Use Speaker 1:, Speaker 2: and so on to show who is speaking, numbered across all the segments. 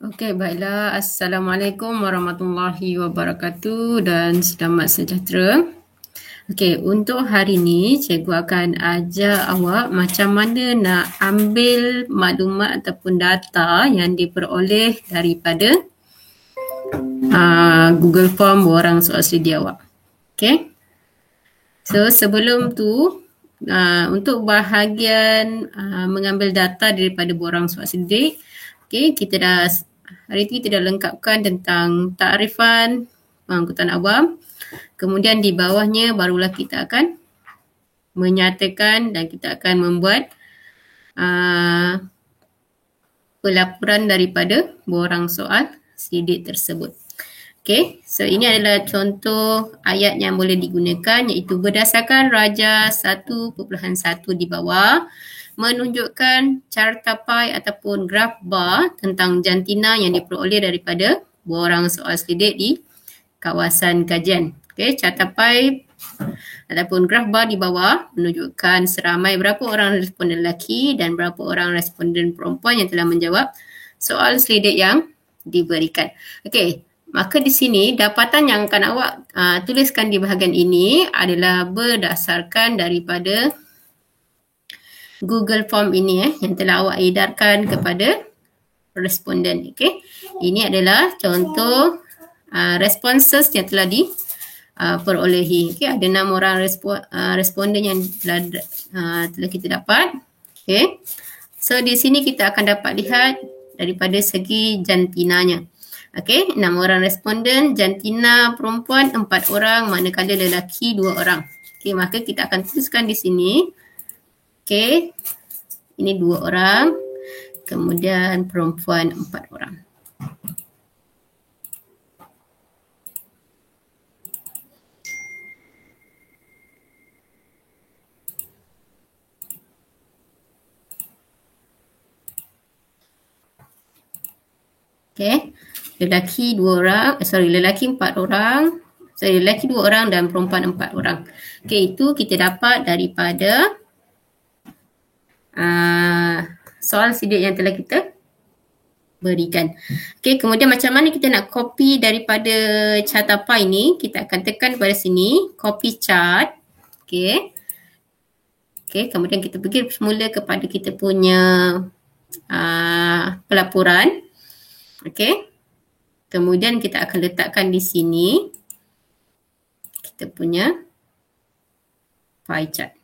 Speaker 1: Okey, baiklah. Assalamualaikum warahmatullahi wabarakatuh dan selamat sejahtera. Okey, untuk hari ni cikgu akan ajar awak macam mana nak ambil maklumat ataupun data yang diperoleh daripada Google Form borang soal sedia awak. Okey. So sebelum tu untuk bahagian mengambil data daripada borang soal sedik, okey, hari ini kita dah lengkapkan tentang takrifan pengangkutan awam. Kemudian di bawahnya barulah kita akan menyatakan dan kita akan membuat pelaporan daripada borang soal sedik tersebut. Okey, so ini adalah contoh ayat yang boleh digunakan, iaitu berdasarkan Raja 1.1 di bawah menunjukkan cartapai ataupun graf bar tentang jantina yang diperoleh daripada borang soal sedik di kawasan kajian. Okey, cartapai ataupun graf bar di bawah menunjukkan seramai berapa orang responden lelaki dan berapa orang responden perempuan yang telah menjawab soal sedik yang diberikan. Okey, maka di sini dapatan yang akan awak tuliskan di bahagian ini adalah berdasarkan daripada Google Form ini yang telah awak edarkan kepada responden. Okay. Ini adalah contoh responses yang telah diperolehi. Okay. Ada 6 orang responden yang telah kita dapat. Okay. So di sini kita akan dapat lihat daripada segi jantinanya. Okey, 6 orang responden, jantina perempuan 4 orang, manakala lelaki 2 orang. Okey, maka kita akan tuliskan di sini. Okey, ini 2 orang, kemudian perempuan 4 orang. Okey. Lelaki 4 orang. Lelaki 2 orang dan perempuan 4 orang. Okey, itu kita dapat daripada soal sedik yang telah kita berikan. Okey, kemudian macam mana kita nak copy daripada cartapai ni? Kita akan tekan pada sini, copy chart. Okey. Okey, kemudian kita pergi semula kepada kita punya pelaporan. Okey. Kemudian kita akan letakkan di sini kita punya pie chart.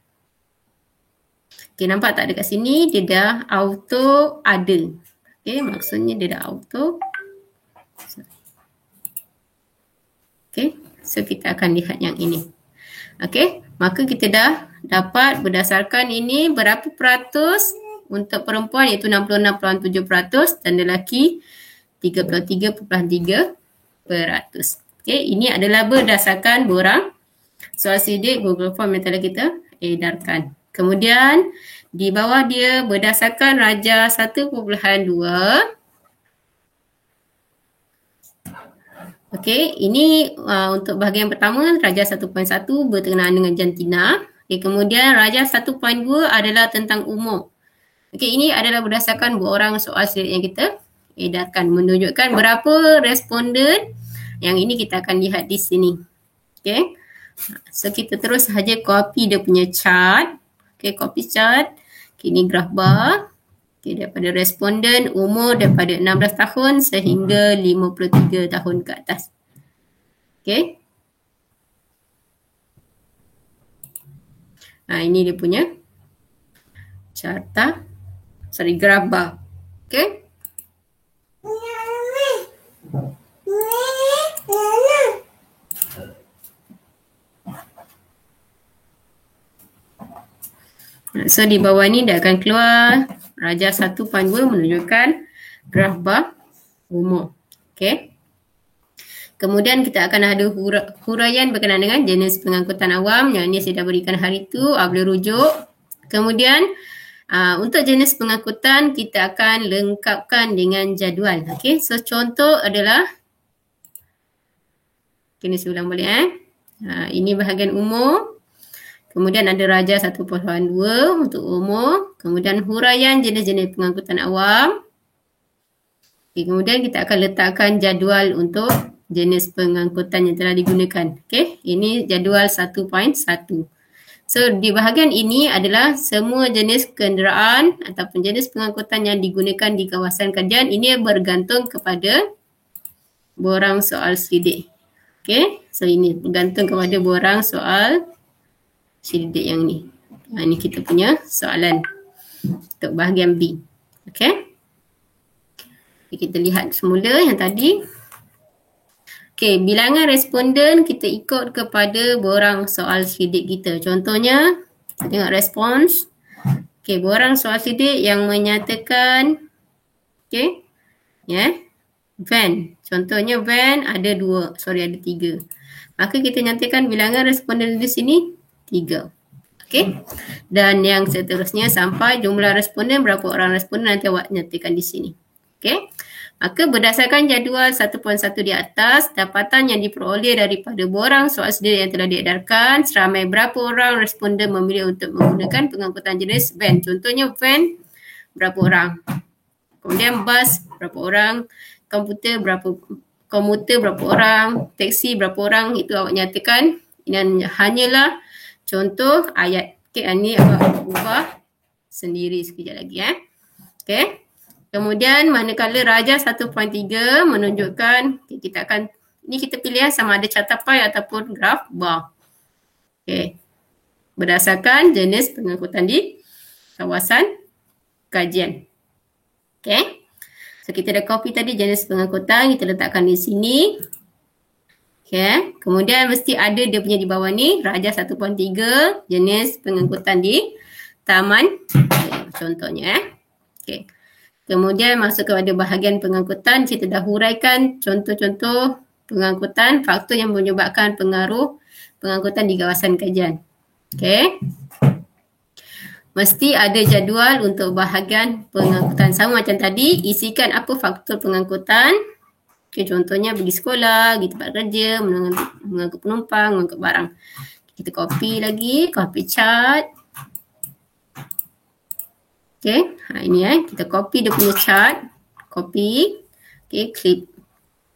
Speaker 1: Okey, nampak tak dekat sini dia dah auto ada. Okey, maksudnya dia dah auto. Okey, so kita akan lihat yang ini. Okey, maka kita dah dapat berdasarkan ini berapa peratus untuk perempuan iaitu 66.7% dan lelaki 33.3%. Okey, ini adalah berdasarkan borang soal sedik Google Form yang telah kita edarkan. Kemudian di bawah dia berdasarkan Raja 1.2. Okey, ini untuk bahagian pertama Raja 1.1 berkenaan dengan jantina. Okey, kemudian Raja 1.2 adalah tentang umur. Okey, ini adalah berdasarkan borang soal sedik yang kita edarkan, menunjukkan berapa responden. Yang ini kita akan lihat di sini. Okey. So kita terus saja copy dia punya chart. Okey, copy chart. Okay, ini graf bar. Okay, daripada responden umur daripada 16 tahun sehingga 53 tahun ke atas. Okey. Ini dia punya graf bar. Okey. So di bawah ni dia akan keluar Raja 1.2 menunjukkan graf bar umur. Okey. Kemudian kita akan ada huraian berkenaan dengan jenis pengangkutan awam yang ini saya dah berikan hari itu, boleh rujuk. Kemudian untuk jenis pengangkutan kita akan lengkapkan dengan jadual. Okey, so contoh adalah ini saya ulang balik ini bahagian umur. Kemudian ada Raja 1.2 untuk umur. Kemudian huraian jenis-jenis pengangkutan awam. Okay, kemudian kita akan letakkan jadual untuk jenis pengangkutan yang telah digunakan. Okay, ini jadual 1.1. So, di bahagian ini adalah semua jenis kenderaan ataupun jenis pengangkutan yang digunakan di kawasan kajian. Ini bergantung kepada borang soal selidik. Okay, so ini bergantung kepada borang soal selidik yang ni. Ini kita punya soalan untuk bahagian B. Okay. Kita lihat semula yang tadi. Okey, bilangan responden kita ikut kepada borang soal selidik kita. Contohnya, kita tengok respons. Okey, borang soal selidik yang menyatakan, okey, van. Contohnya van ada 3. Maka kita nyatakan bilangan responden di sini 3. Okey. Dan yang seterusnya sampai jumlah responden, berapa orang responden nanti awak nyatakan di sini. Okey. Maka berdasarkan jadual 1.1 di atas, dapatan yang diperoleh daripada borang soal selidik yang telah diedarkan, seramai berapa orang responden memilih untuk menggunakan pengangkutan jenis van. Contohnya van, berapa orang. Kemudian bas, berapa orang. Komuter, berapa orang. Teksi, berapa orang. Itu awak nyatakan. Ini hanyalah contoh ayat. Okey, ini awak ubah sendiri sekejap lagi. Okey. Kemudian manakala Raja 1.3 menunjukkan, kita akan, ini kita pilih sama ada carta pie ataupun graf bar. Okey. Berdasarkan jenis pengangkutan di kawasan kajian. Okey. So kita dah copy tadi jenis pengangkutan, kita letakkan di sini. Okey. Kemudian mesti ada dia punya di bawah ni, Raja 1.3 jenis pengangkutan di taman. Contohnya. Okey. Kemudian masuk kepada bahagian pengangkutan, kita dah huraikan contoh-contoh pengangkutan, faktor yang menyebabkan pengaruh pengangkutan di kawasan kajian. Okey. Mesti ada jadual untuk bahagian pengangkutan. Sama macam tadi, isikan apa faktor pengangkutan. Okey, contohnya pergi sekolah, pergi tempat kerja, mengangkut penumpang, mengangkut barang. Kita copy lagi, copy chart. Okay, ini kita copy dia punya chart. Copy. Okay, klik.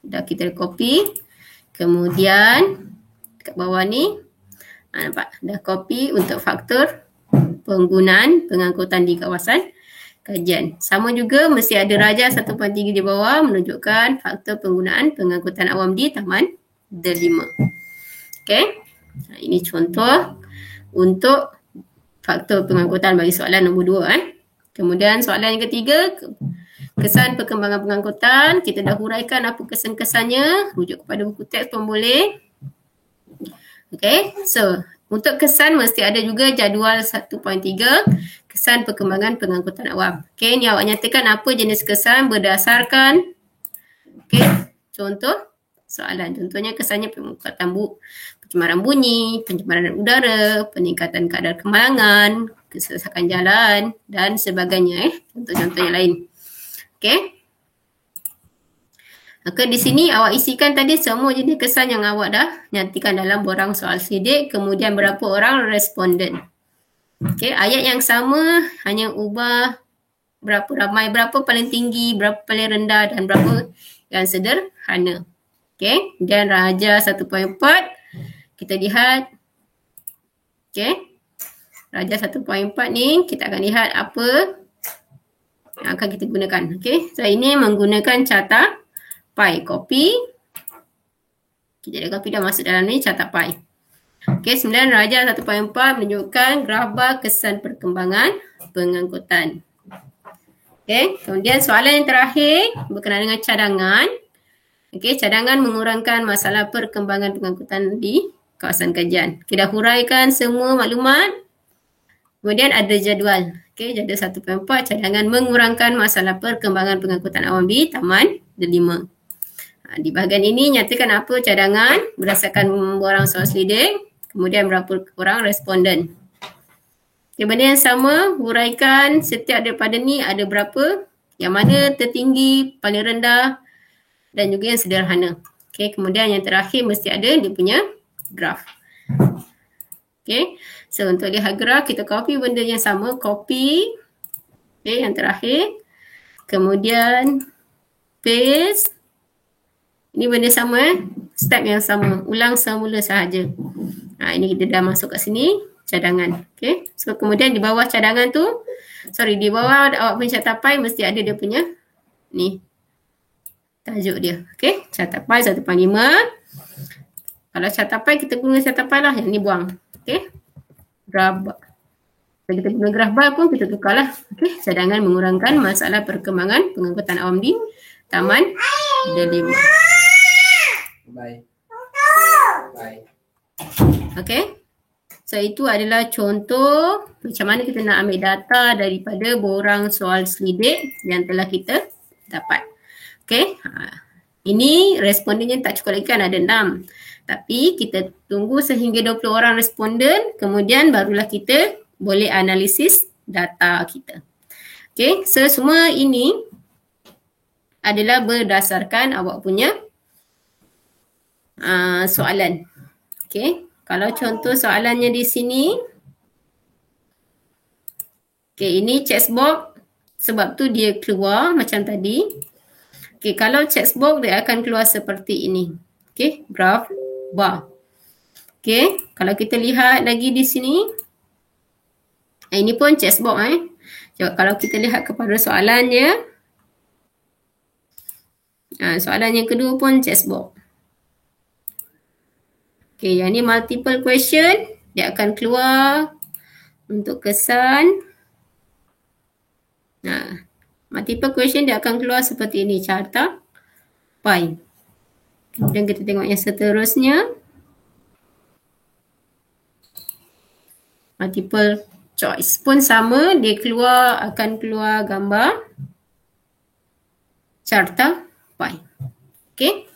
Speaker 1: Dah kita copy. Kemudian kat bawah ni, nampak? Dah copy untuk faktor penggunaan pengangkutan di kawasan kajian. Sama juga mesti ada Raja 1.3 di bawah menunjukkan faktor penggunaan pengangkutan awam di Taman Delima. Okay, ini contoh untuk faktor pengangkutan bagi soalan nombor 2. Kemudian soalan yang ketiga, kesan perkembangan pengangkutan. Kita dah huraikan apa kesan-kesannya, rujuk kepada buku teks pun boleh. Okay, so untuk kesan mesti ada juga jadual 1.3, kesan perkembangan pengangkutan awam. Okay, ni awak nyatakan apa jenis kesan berdasarkan, okay, contoh soalan. Contohnya kesannya peningkatan pencemaran bunyi, pencemaran udara, peningkatan kadar kemalangan, kesesakan jalan dan sebagainya. Contoh-contoh yang lain. Okey. Maka di sini awak isikan tadi semua jenis kesan yang awak dah nyatakan dalam borang soal selidik, kemudian berapa orang responden. Okey, ayat yang sama hanya ubah berapa ramai, berapa paling tinggi, berapa paling rendah dan berapa yang sederhana. Okey, dan Raja 1.4 kita lihat. Okey. Raja 1.4 ni kita akan lihat apa yang akan kita gunakan. Okey, so ini menggunakan carta pie. Copy. Kita dah copy, dah masuk dalam ni carta pie. Okey, 9 Raja 1.4 menunjukkan graf bar kesan perkembangan pengangkutan. Okey, kemudian soalan yang terakhir berkenaan dengan cadangan. Okey, cadangan mengurangkan masalah perkembangan pengangkutan di kawasan kajian. Kita huraikan semua maklumat. Kemudian ada jadual. Okey, jadual 1.4, cadangan mengurangkan masalah perkembangan pengangkutan awam di Taman Delima. Di bahagian ini nyatakan apa cadangan berdasarkan borang soal selidik, kemudian berapa orang responden. Okay, benda yang sama, huraikan setiap daripada ni ada berapa, yang mana tertinggi, paling rendah dan juga yang sederhana. Okay, kemudian yang terakhir mesti ada dia punya graf. Okay, so untuk lihat graf kita copy benda yang sama, copy. Okay, yang terakhir. Kemudian paste. Ini benda sama, step yang sama, ulang semula sahaja. Ini kita dah masuk kat sini, cadangan. Okay, so kemudian di bawah cadangan tu, di bawah awak punya catapai mesti ada dia punya ni tajuk dia. Okay, catapai 1.5. Kalau catapai kita guna catapai lah, yang ni buang. Okay, graph bar. Kalau kita guna graph bar pun kita tukarlah. Okay, cadangan mengurangkan masalah perkembangan pengangkutan awam di Taman Delima. Bye. Okay, so itu adalah contoh macam mana kita nak ambil data daripada borang soal selidik yang telah kita dapat. Okay, ini respondennya tak cukup lagi kan, ada 6. Tapi kita tunggu sehingga 20 orang responden, kemudian barulah kita boleh analisis data kita. Okay, so semua ini adalah berdasarkan awak punya soalan. Okay, kalau contoh soalannya di sini, okay, ini checkbox sebab tu dia keluar macam tadi. Okay, kalau checkbox dia akan keluar seperti ini. Okay, graph bar. Okay, kalau kita lihat lagi di sini, ini pun checkbox kalau kita lihat kepada soalannya, soalan yang kedua pun checkbox. Okay, yang ni multiple question, dia akan keluar untuk kesan. Multiple question dia akan keluar seperti ini, carta pi. Kemudian kita tengok yang seterusnya. Multiple choice pun sama, dia akan keluar gambar carta pi. Okay.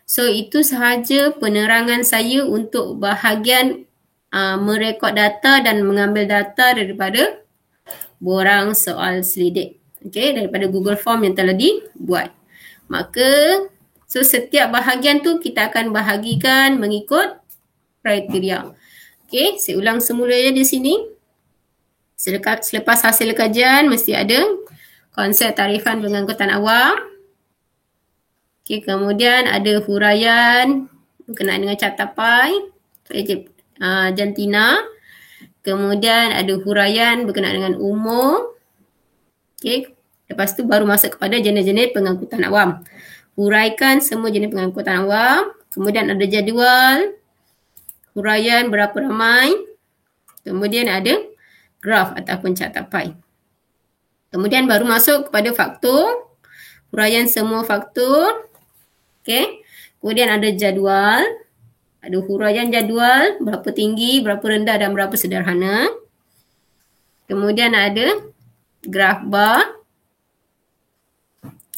Speaker 1: So itu sahaja penerangan saya untuk bahagian merekod data dan mengambil data daripada borang soal selidik. Okay, daripada Google Form yang telah dibuat. Maka, so setiap bahagian tu kita akan bahagikan mengikut kriteria. Okay, saya ulang semula je di sini. Selepas hasil kajian mesti ada konsep tarifan pengangkutan awam. Okay, kemudian ada huraian berkenaan dengan catapai, jantina. Kemudian ada huraian berkenaan dengan umur. Okay, lepas tu baru masuk kepada jenis-jenis pengangkutan awam. Huraikan semua jenis pengangkutan awam. Kemudian ada jadual, huraian berapa ramai. Kemudian ada graf ataupun catapai. Kemudian baru masuk kepada faktor, huraian semua faktor. Okay. Kemudian ada jadual, ada huraian jadual, berapa tinggi, berapa rendah dan berapa sederhana. Kemudian ada graf bar.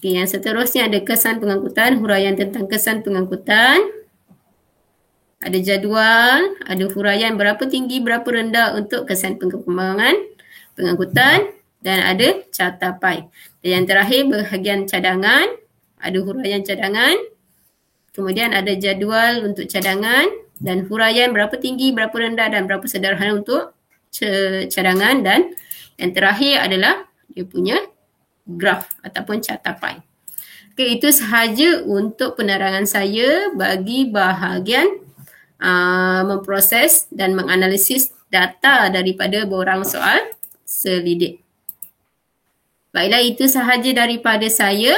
Speaker 1: Okay, yang seterusnya ada kesan pengangkutan, huraian tentang kesan pengangkutan. Ada jadual, ada huraian berapa tinggi, berapa rendah untuk kesan perkembangan pengangkutan. Dan ada catapai. Dan yang terakhir bahagian cadangan, ada huraian cadangan. Kemudian ada jadual untuk cadangan dan huraian berapa tinggi, berapa rendah dan berapa sederhana untuk cadangan. Dan yang terakhir adalah dia punya graf ataupun catapai. Okay, itu sahaja untuk penerangan saya bagi bahagian memproses dan menganalisis data daripada borang soal selidik. Baiklah, itu sahaja daripada saya.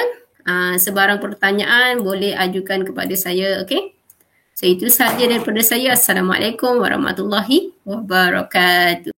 Speaker 1: Sebarang pertanyaan boleh ajukan kepada saya. Okay? So itu sahaja daripada saya. Assalamualaikum warahmatullahi wabarakatuh.